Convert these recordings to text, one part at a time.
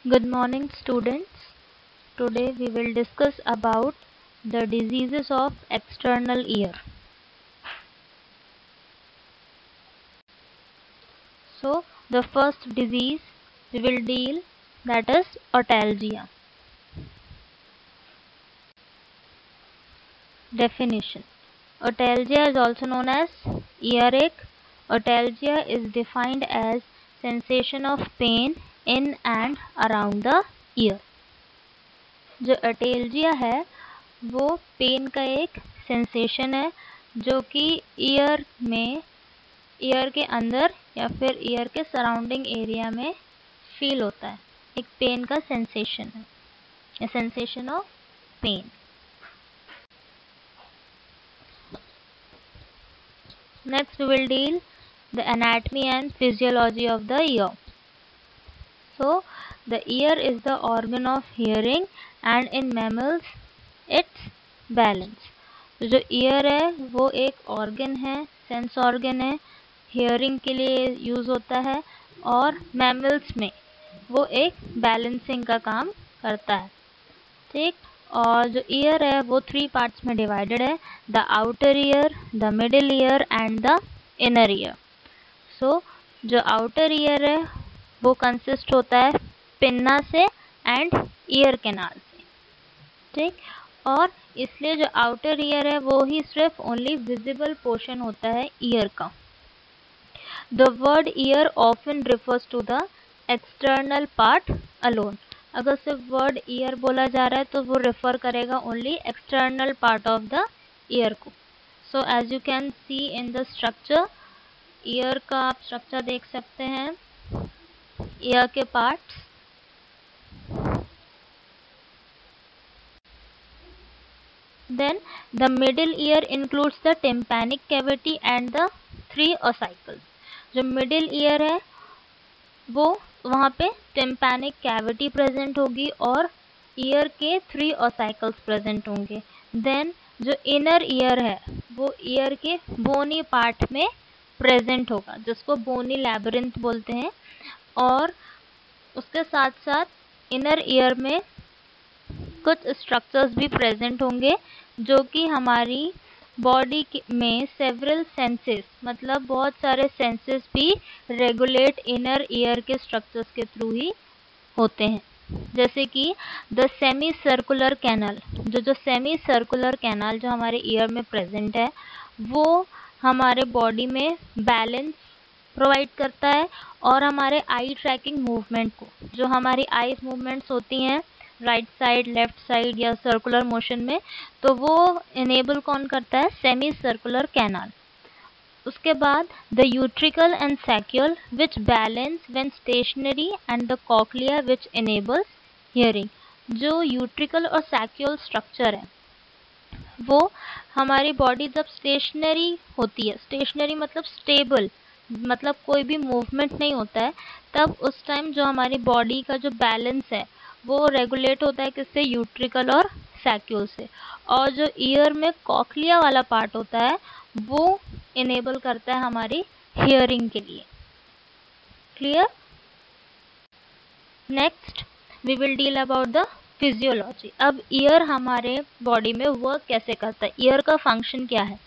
Good morning, students. Today we will discuss about the diseases of external ear. So, the first disease we will deal, that is otalgia. Definition: otalgia is also known as earache. Otalgia is defined as sensation of pain in and around the ear. जो otalgia है वो pen का एक sensation है जो कि year के अंदर या फिर ईयर के सराउंडिंग एरिया में फील होता है. एक पेन का सेंसेशन है, a sensation of pain. Next we will deal the anatomy and physiology of the ear. So the ear is the organ of hearing and in mammals it's balance. तो जो ear है वो एक organ है, sense organ है, hearing के लिए use होता है और मैमल्स में वो एक बैलेंसिंग का काम करता है. ठीक. और जो ईयर है वो 3 पार्ट्स में डिवाइडेड है, the outer ear, the middle ear and the inner ear. So जो आउटर ईयर है वो कंसिस्ट होता है पिन्ना से एंड ईयर कैनाल से. ठीक. और इसलिए जो आउटर ईयर है वो ही सिर्फ ओनली विजिबल पोर्शन होता है ईयर का. The word ear often refers to the external part alone. अगर सिर्फ वर्ड ईयर बोला जा रहा है तो वो रेफर करेगा only external part of the ear को. So as you can see in the structure, ear का आप स्ट्रक्चर देख सकते हैं. ईयर के parts, then the middle ear includes the tympanic cavity and the 3 ossicles. जो middle ear है वो वहाँ पे tympanic cavity प्रेजेंट होगी और ईयर के 3 ossicles प्रेजेंट होंगे. देन जो inner ear है वो ईयर के बोनी पार्ट में प्रेजेंट होगा जिसको बोनी लैबिरिंथ बोलते हैं. और उसके साथ साथ इनर ईयर में कुछ स्ट्रक्चर्स भी प्रेजेंट होंगे जो कि हमारी बॉडी में सेवरल सेंसेस, मतलब बहुत सारे सेंसेस भी रेगुलेट इनर ईयर के स्ट्रक्चर्स के थ्रू ही होते हैं. जैसे कि द सेमी सर्कुलर कैनाल, जो सेमी सर्कुलर कैनाल जो हमारे ईयर में प्रेजेंट है वो हमारे बॉडी में बैलेंस प्रोवाइड करता है और हमारे आई ट्रैकिंग मूवमेंट को, जो हमारी आई मूवमेंट्स होती हैं राइट साइड, लेफ्ट साइड या सर्कुलर मोशन में, तो वो इनेबल कौन करता है? Semi circular canal. उसके बाद the utricle and saccule which balance when stationary and the cochlea which enables hearing. जो यूट्रिकल और सैक्यूल स्ट्रक्चर है वो हमारी बॉडी जब स्टेशनरी होती है, स्टेशनरी मतलब स्टेबल, मतलब कोई भी मूवमेंट नहीं होता है, तब उस टाइम जो हमारी बॉडी का जो बैलेंस है वो रेगुलेट होता है किससे? यूट्रिकल और सैक्यूल से. और जो ईयर में कॉक्लिया वाला पार्ट होता है वो इनेबल करता है हमारी हियरिंग के लिए. Clear? Next we will deal about the physiology. अब ईयर हमारे बॉडी में वर्क कैसे करता है, ईयर का फंक्शन क्या है?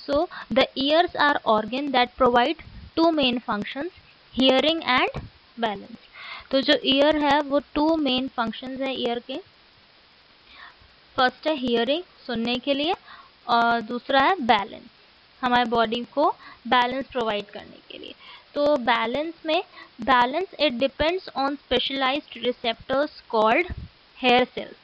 So the ears are organ that provide 2 main functions, hearing and balance. तो जो ईयर है वो 2 मेन फंक्शंस है ईयर के. फर्स्ट है हियरिंग, सुनने के लिए, और दूसरा है बैलेंस, हमारे बॉडी को बैलेंस प्रोवाइड करने के लिए. तो बैलेंस में, balance it depends on specialised receptors called hair cells.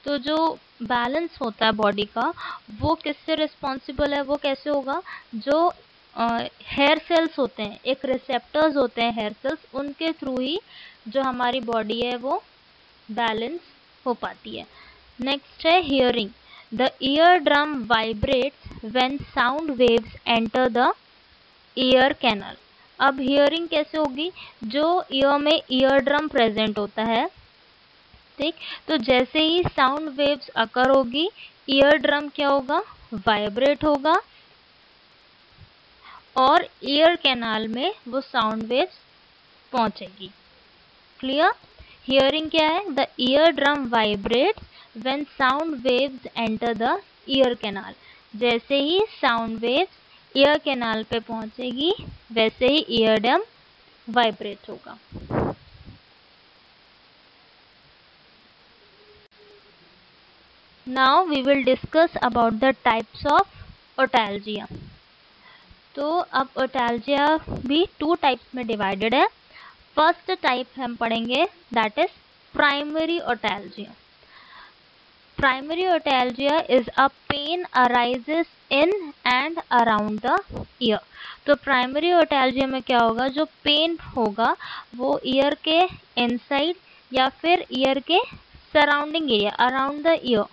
तो जो बैलेंस होता है बॉडी का वो किससे रिस्पॉन्सिबल है, वो कैसे होगा? जो हेयर सेल्स होते हैं, एक रिसेप्टर्स होते हैं हेयर सेल्स, उनके थ्रू ही जो हमारी बॉडी है वो बैलेंस हो पाती है. नेक्स्ट है hearing. The ear drum vibrates when sound waves enter the ear canal. अब हियरिंग कैसे होगी? जो ईयर में ईयर ड्रम प्रेजेंट होता है, ठीक, तो जैसे ही साउंड वेव्स अकर होगी ईयर ड्रम क्या होगा? वाइब्रेट होगा और ईयर कैनाल में वो साउंड वेव्स पहुंचेगी. क्लियर? हियरिंग क्या है? The ear drum vibrates when sound waves enter the ear canal. जैसे ही साउंड वेव्स ईयर कैनाल पे पहुंचेगी वैसे ही ईयर ड्रम वाइब्रेट होगा। Now we will discuss about the types of otalgia. तो अब ओटैल्जिया भी 2 टाइप्स में डिवाइडेड है। फर्स्ट टाइप हम पढ़ेंगे that is primary otalgia. Primary otalgia is a pain arises in and around the ear. तो primary otalgia में क्या होगा? जो पेन होगा वो ईयर के इनसाइड या फिर ईयर के surrounding area around the year,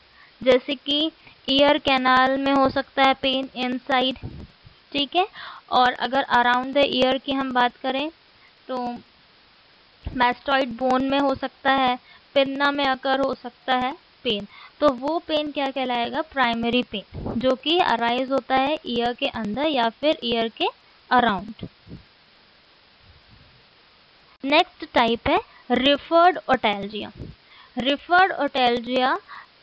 जैसे कि ईयर कैनाल में हो सकता है पेन इनसाइड, ठीक है। और अगर अराउंड द ईयर की हम बात करें तो मैस्टॉइड बोन में हो सकता है, पिन्ना में अकर हो सकता है पेन। तो वो पेन क्या कहलाएगा? प्राइमरी पेन, जो कि अराइज होता है ईयर के अंदर या फिर ईयर के अराउंड। नेक्स्ट टाइप है referred otalgia. Referred otalgia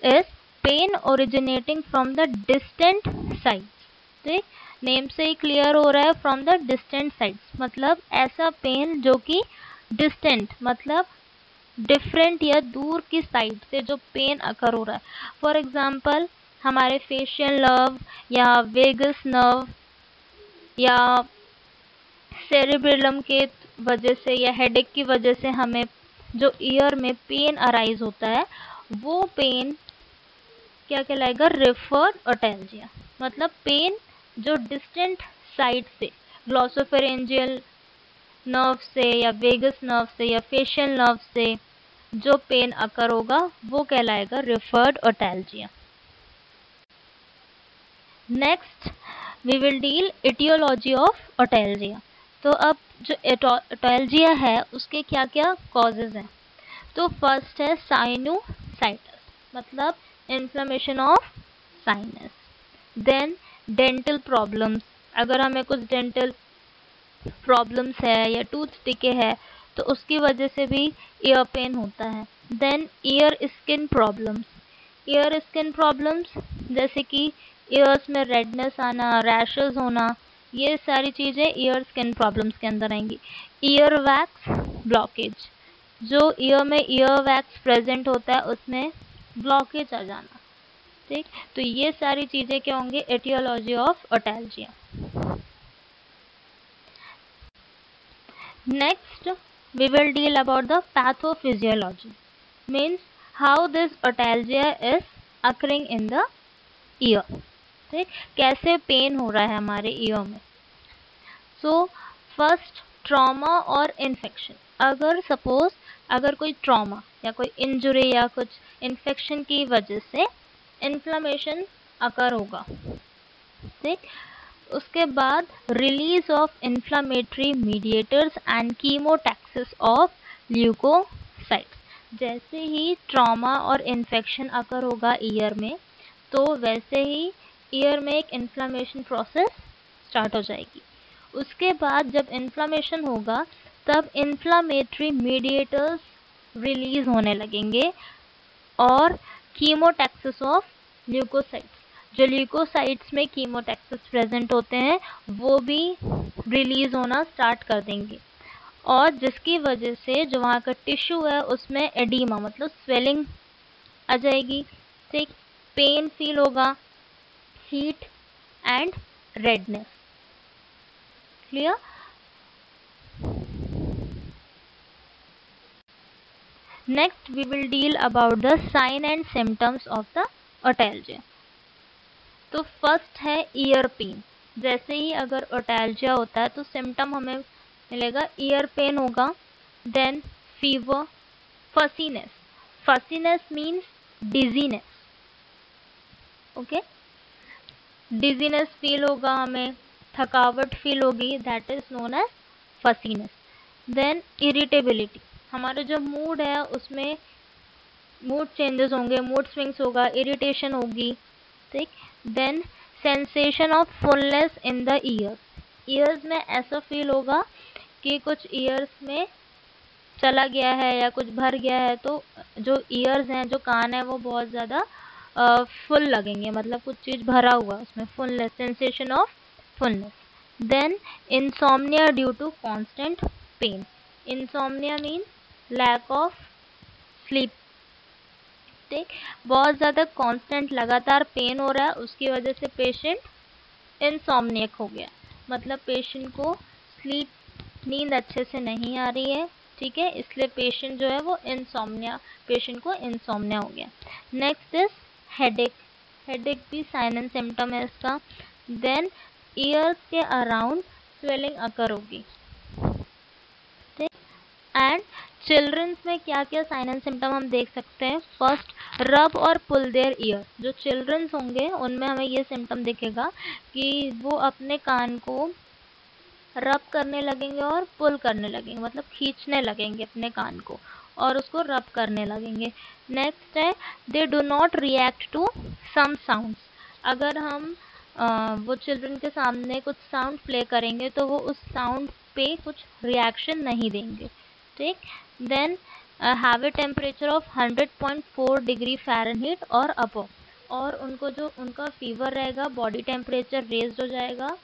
is pain originating from the distant sides. ठीक, नेम से ही क्लियर हो रहा है, फ्रॉम द डिस्टेंट साइड्स मतलब ऐसा पेन जो कि डिस्टेंट मतलब डिफरेंट या दूर की साइड से जो पेन अकर हो रहा है। फॉर एग्जांपल हमारे फेशियल नर्व या वेगस नर्व या सेरेब्रम के वजह से या हेडेक की वजह से हमें जो ईयर में पेन अराइज होता है वो पेन क्या कहलाएगा? रिफर्ड ओटैल्जिया। मतलब पेन जो डिस्टेंट साइड से ग्लॉसोफेरेंजियल नर्व से या वेगस नर्व से या फेशियल नर्व से जो पेन अकर होगा वो कहलाएगा referred otalgia. Next we will deal etiology of otalgia. तो अब जो ओटैल्जिया है उसके क्या क्या कॉजेज हैं? तो फर्स्ट है साइनोसाइटिस मतलब inflammation of sinus. Then dental problems, अगर हमें कुछ डेंटल प्रॉब्लम्स है या टूथ डिके है तो उसकी वजह से भी ईयर पेन होता है। Then ear skin problems, ear skin problems जैसे कि ईयर्स में रेडनेस आना, रैशेस होना, ये सारी चीज़ें ईयर स्किन प्रॉब्लम्स के अंदर आएंगी। ईयर वैक्स ब्लॉकेज, जो ईयर में ईयर वैक्स प्रेजेंट होता है उसमें ब्लॉकेज आ जाना। ठीक, तो ये सारी चीज़ें क्या होंगी? Etiology of otalgia. Next, we will deal about the pathophysiology, means how this otalgia is occurring in the ear. ठीक, कैसे पेन हो रहा है हमारे ईयर में। सो फर्स्ट ट्रॉमा और इन्फेक्शन। अगर सपोज अगर कोई ट्रॉमा या कोई इंजुरी या कुछ इन्फेक्शन की वजह से इन्फ्लेमेशन अकर होगा, ठीक, उसके बाद release of inflammatory mediators and chemotaxis of leukocytes. जैसे ही ट्रॉमा और इन्फेक्शन अकर होगा ईयर में तो वैसे ही ईयर में एक इन्फ्लामेशन प्रोसेस स्टार्ट हो जाएगी। उसके बाद जब इन्फ्लामेशन होगा तब इन्फ्लामेटरी मीडिएटर्स रिलीज होने लगेंगे और कीमोटैक्सिस ऑफ ल्यूकोसाइट्स, जो ल्यूकोसाइट्स में कीमोटैक्सिस प्रेजेंट होते हैं वो भी रिलीज होना स्टार्ट कर देंगे और जिसकी वजह से जो वहाँ का टिश्यू है उसमें एडीमा मतलब स्वेलिंग आ जाएगी। ठीक, पेन फील होगा, heat and redness. Clear? Next we will deal about the sign and symptoms of the otalgia. तो फर्स्ट है ईयर पेन। जैसे ही अगर ओटैल्जिया होता है तो सिम्टम हमें मिलेगा ईयर पेन होगा। Then fever, fussiness, fussiness means dizziness, okay, dizziness feel होगा हमें, थकावट फील होगी, that is known as fussiness. Then irritability, हमारा जो मूड है उसमें मूड चेंजेस होंगे, मूड स्विंग्स होगा, इरिटेशन होगी। ठीक, then sensation of fullness in the ears, ears में ऐसा फील होगा कि कुछ ईयर्स में चला गया है या कुछ भर गया है, तो जो ईयर्स हैं, जो कान है, वो बहुत ज़्यादा फुल लगेंगे, मतलब कुछ चीज़ भरा हुआ उसमें, fullness, sensation of fullness. Then insomnia due to constant pain. Insomnia means lack of sleep. ठीक, बहुत ज़्यादा कांस्टेंट लगातार पेन हो रहा है, उसकी वजह से पेशेंट इंसोम्नियक हो गया, मतलब पेशेंट को नींद अच्छे से नहीं आ रही है. ठीक है, इसलिए पेशेंट जो है वो पेशेंट को इंसोम्निया हो गया. Next is headache. हेडेक भी साइन एंड सिम्टम है इसका. देन ईयर्स के अराउंड स्वेलिंग अकर होगी. ठीक, एंड चिल्ड्रंस में क्या क्या साइन एंड सिम्टम हम देख सकते हैं. फर्स्ट, रब और पुल देयर ईयर. जो चिल्ड्रंस होंगे उनमें हमें ये सिम्टम दिखेगा कि वो अपने कान को रब करने लगेंगे और पुल करने लगेंगे, मतलब खींचने लगेंगे अपने कान को और उसको रब करने लगेंगे. नेक्स्ट है, they do not react to some sounds. अगर हम वो चिल्ड्रन के सामने कुछ साउंड प्ले करेंगे तो वो उस साउंड पे कुछ रिएक्शन नहीं देंगे. ठीक, then have a temperature of 100.4 degree Fahrenheit और अबव. और उनको जो उनका फीवर रहेगा, बॉडी टेम्परेचर रेज्ड हो जाएगा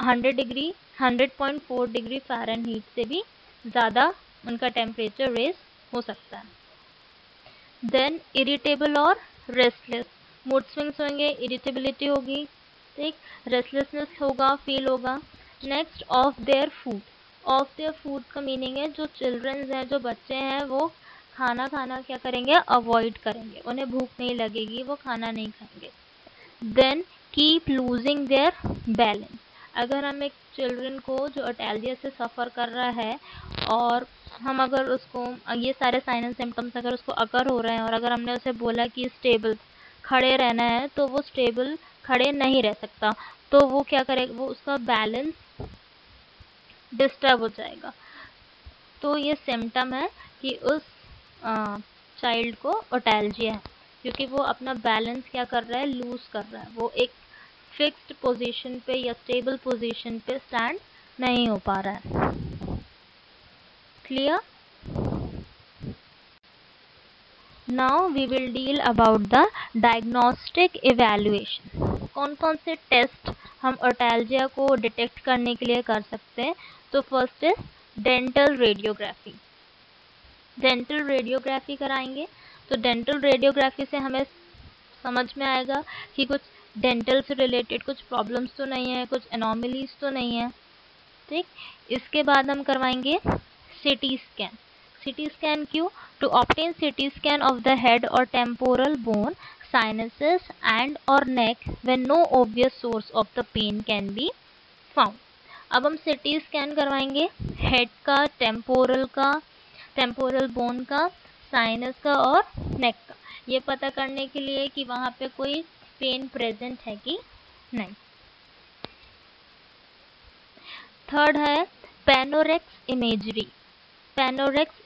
100.4 डिग्री फ़ारेनहीट से भी ज़्यादा उनका टेम्परेचर रेज हो सकता है. देन इरिटेबल और रेस्टलेस. मूड स्विंग्स होंगे, इरिटेबिलिटी होगी. ठीक, रेस्टलेसनेस होगा, फील होगा. Next, of their food. Of their food का मीनिंग है जो चिल्ड्रंस हैं, जो बच्चे हैं, वो खाना क्या करेंगे, अवॉइड करेंगे, उन्हें भूख नहीं लगेगी, वो खाना नहीं खाएंगे. Then keep losing their balance. अगर हम एक चिल्ड्रन को जो अटैल्जिया से सफ़र कर रहा है और हम अगर उसको ये सारे साइन एंड सिम्टम्स अगर उसको अकर हो रहे हैं और अगर हमने उसे बोला कि स्टेबल खड़े रहना है, तो वो स्टेबल खड़े नहीं रह सकता, तो वो क्या करेगा, वो उसका बैलेंस डिस्टर्ब हो जाएगा. तो ये सिम्टम है कि उस चाइल्ड को अटैल्जिया है, क्योंकि वो अपना बैलेंस क्या कर रहा है, लूज कर रहा है, वो एक फिक्स्ड पोजीशन पे या स्टेबल पोजीशन पे स्टैंड नहीं हो पा रहा है. Clear? Now we will deal about the diagnostic evaluation. कौन कौन से टेस्ट हम अटैल्जिया को डिटेक्ट करने के लिए कर सकते हैं. तो first is dental radiography. Dental radiography कराएंगे तो डेंटल रेडियोग्राफी से हमें समझ में आएगा कि कुछ डेंटल से रिलेटेड कुछ प्रॉब्लम्स तो नहीं है, कुछ एनोमलीज तो नहीं है. ठीक, इसके बाद हम करवाएंगे सीटी स्कैन. सीटी स्कैन क्यों? To obtain CT scan of the head और टेम्पोरल बोन, साइनसेस एंड और neck when no obvious source of the pain can be found. अब हम सीटी स्कैन करवाएंगे हेड का, टेम्पोरल बोन का, sinus का और नेक का, ये पता करने के लिए कि वहाँ पे कोई पेन प्रेजेंट है कि नहीं. थर्ड है पैनोरेक्स imagery. पैनोरेक्स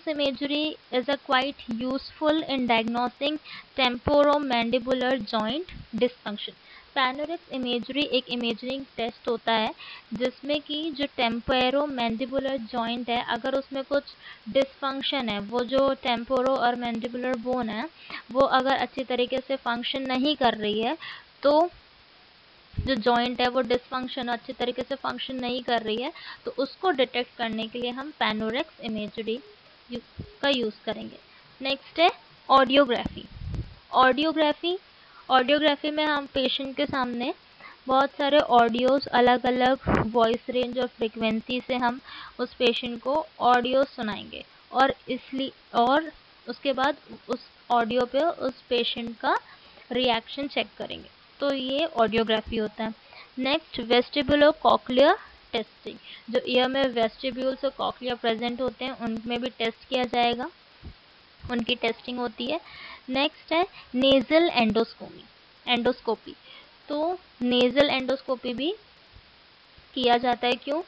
imagery is a quite useful in diagnosing temporomandibular joint dysfunction. Panorex imagery एक इमेजिंग टेस्ट होता है जिसमें कि जो टेम्पोरोमैंडिबुलर जॉइंट है, अगर उसमें कुछ डिसफंक्शन है, वो जो टेम्पोरो और मैंडिबुलर बोन है वो अगर अच्छी तरीके से फंक्शन नहीं कर रही है, तो जो जॉइंट है वो डिसफंक्शन अच्छी तरीके से फंक्शन नहीं कर रही है, तो उसको डिटेक्ट करने के लिए हम पैनोरेक्स इमेजरी का यूज़ करेंगे. नेक्स्ट है ऑडियोग्राफी. ऑडियोग्राफी में हम पेशेंट के सामने बहुत सारे ऑडियोज़, अलग अलग वॉइस रेंज और फ्रिक्वेंसी से हम उस पेशेंट को ऑडियो सुनाएंगे और उसके बाद उस ऑडियो पे उस पेशेंट का रिएक्शन चेक करेंगे. तो ये ऑडियोग्राफी होता है. Next, vestibulo cochlear testing. जो ईयर में वेस्टिब्यूल्स और कॉक्लिया प्रेजेंट होते हैं उनमें भी टेस्ट किया जाएगा, उनकी टेस्टिंग होती है. नेक्स्ट है नेज़ल एंडोस्कोपी. तो नेज़ल एंडोस्कोपी भी किया जाता है. क्यों?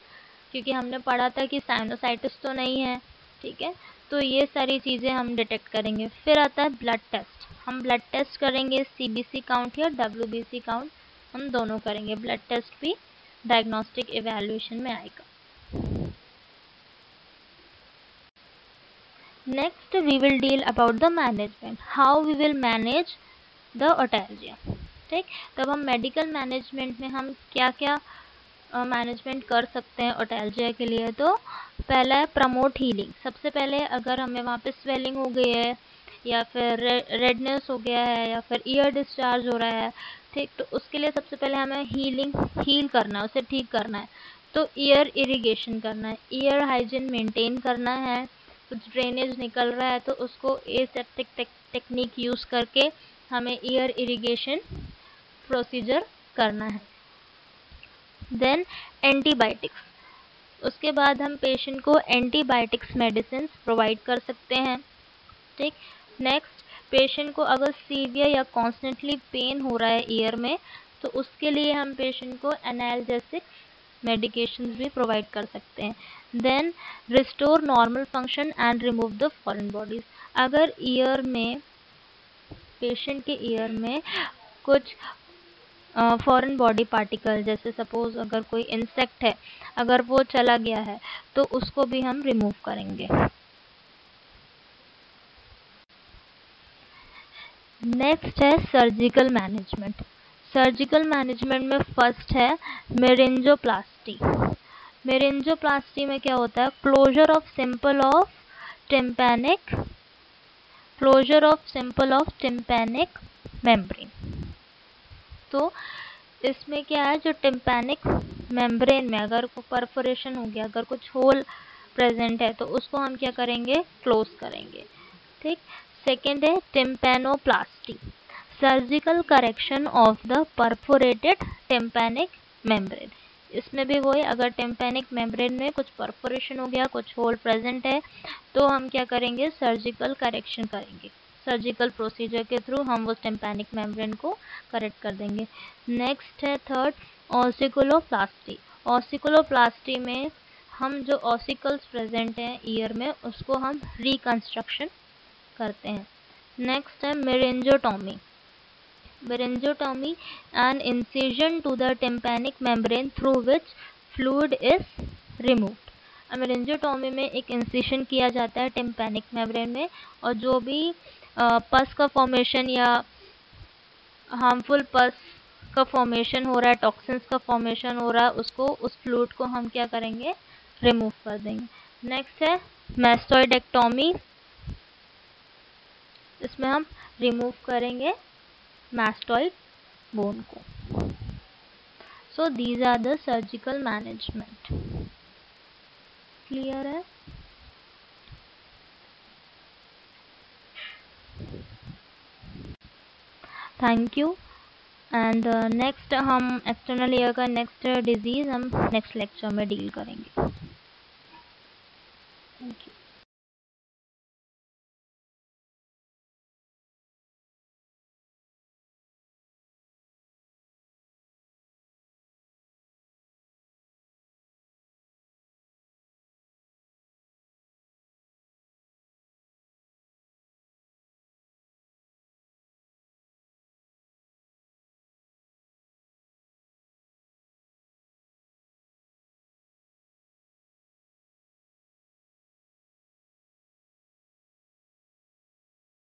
क्योंकि हमने पढ़ा था कि साइनोसाइटिस तो नहीं है. ठीक है, तो ये सारी चीज़ें हम डिटेक्ट करेंगे. फिर आता है ब्लड टेस्ट. हम ब्लड टेस्ट करेंगे, CBC काउंट या WBC काउंट, हम दोनों करेंगे. ब्लड टेस्ट भी डायग्नोस्टिक इवैल्यूएशन में आएगा. Next we will deal about the management, how we will manage the otalgia. ठीक, तब हम मेडिकल मैनेजमेंट में हम क्या क्या मैनेजमेंट कर सकते हैं ओटैल्जिया के लिए। तो पहला है प्रमोट हीलिंग। सबसे पहले अगर हमें वहाँ पे स्वेलिंग हो गई है या फिर रेडनेस हो गया है या फिर ईयर डिस्चार्ज हो रहा है, ठीक, तो उसके लिए सबसे पहले हमें हील करना है, उसे ठीक करना है। तो ईयर इरिगेशन करना है, ईयर हाइजीन मेंटेन करना है। कुछ ड्रेनेज निकल रहा है तो उसको एसेप्टिक टेक्निक यूज़ करके हमें ईयर इरिगेशन प्रोसीजर करना है। देन एंटीबायोटिक्स, उसके बाद हम पेशेंट को एंटीबायोटिक्स मेडिसिन प्रोवाइड कर सकते हैं। ठीक, नेक्स्ट पेशेंट को अगर सीवियर या कॉन्स्टेंटली पेन हो रहा है ईयर में, तो उसके लिए हम पेशेंट को एनाल्जेसिक मेडिकेशंस भी प्रोवाइड कर सकते हैं। Then restore normal function and remove the foreign bodies. अगर ईयर में पेशेंट के ईयर में कुछ फॉरेन बॉडी पार्टिकल, जैसे सपोज अगर कोई इंसेक्ट है, अगर वो चला गया है तो उसको भी हम रिमूव करेंगे। नेक्स्ट है सर्जिकल मैनेजमेंट। सर्जिकल मैनेजमेंट में फर्स्ट है मेरिंजोप्लास्टी। मेरिंजोप्लास्टी में क्या होता है, closure of simple of tympanic membrane. तो इसमें क्या है, जो टिम्पैनिक मेम्ब्रेन में अगर परफोरेशन हो गया, अगर कुछ होल प्रेजेंट है, तो उसको हम क्या करेंगे, क्लोज करेंगे। ठीक, सेकेंड है टिम्पैनोप्लास्टी, surgical correction of the perforated tympanic membrane. इसमें भी वही, अगर टिम्पैनिक मेम्ब्रेन में कुछ परफोरेशन हो गया, कुछ होल प्रेजेंट है, तो हम क्या करेंगे, सर्जिकल करेक्शन करेंगे। सर्जिकल प्रोसीजर के थ्रू हम वो टिम्पैनिक मेम्ब्रेन को करेक्ट कर देंगे। नेक्स्ट है थर्ड ऑसिकुलोप्लास्टी। ऑसिकुलोप्लास्टी में हम जो ऑसिकल्स प्रेजेंट हैं ईयर में, उसको हम रिकंस्ट्रक्शन करते हैं। नेक्स्ट है myringotomy. Myringotomy an incision to the tympanic membrane through which fluid is removed. Myringotomy में एक इंसिजन किया जाता है टिम्पैनिक मेम्ब्रेन में, और जो भी पस का फॉर्मेशन या हार्मफुल पस का फॉर्मेशन हो रहा है, टॉक्सिन्स का फॉर्मेशन हो रहा है, उसको, उस फ्लूइड को हम क्या करेंगे, रिमूव कर देंगे। नेक्स्ट है मैस्टोइडेक्टोमी। इसमें हम रिमूव करेंगे मैस्टोइड बोन को। So these are the surgical management. Clear है? Thank you. एंड नेक्स्ट हम एक्सटर्नल ईयर का नेक्स्ट डिजीज़ हम नेक्स्ट लेक्चर में डील करेंगे। Thank you.